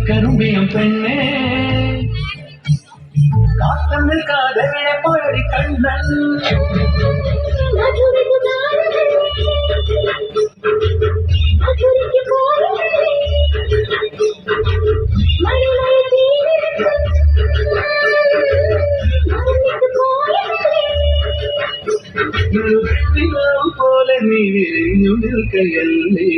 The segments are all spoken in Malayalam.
കരുമ്പിയം പെണ്ണേ കാത്തം നിൽക്കാതെ പോയടി കണ്ണൻ പോലെ നീ വിരിഞ്ഞു നിൽക്കയല്ലേ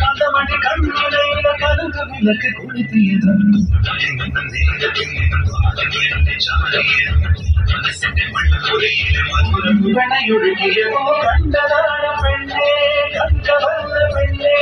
കഥമണി കണ്ണടയിലെ കടുക വിലക്ക് കൊളുത്തിയത് വിളയൊഴുകിയതോ കണ്ടതാണ് പെണ്ണേ കണ്ടവന്ന പെണ്ണേ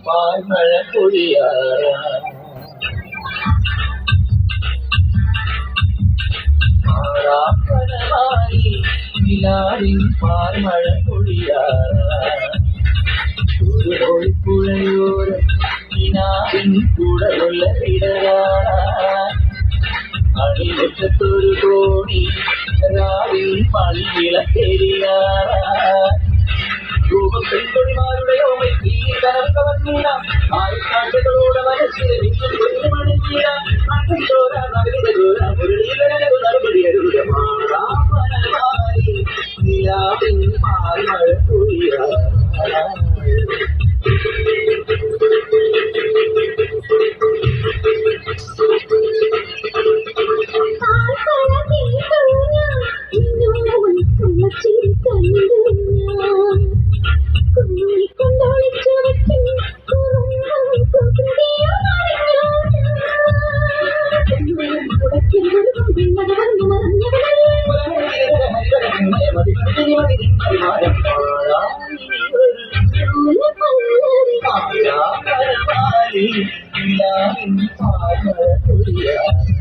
പാൽമഴ പൊഴിയാറ നിലാവിൻ പാൽമഴ പൊഴിയാറ ഒരു ഒഴിപ്പുഴയോരം നിലാവിൻ കൂടലുള്ള ഇടരാറ അണിമുറ്റത്തൊരു കോടി രാവിൽ പള്ളിയിളക്കെരിയാറ പെൺകൊടിമാരുടെ ഓമൽ ഈ കനർക്കവന്നീടാം ആയിരക്കാട്ടുകളോട് മനസ്സിൽ നിങ്ങൾ കൊണ്ടു മണിഞ്ഞീടാം മണ്ണും ചോരാ നഗരിത ചോര മുരളീകരണ നടപടിയരുത് മാറാമലമാരി നിലാവിൻ പാൽമഴ പൊഴിയാ Yeah.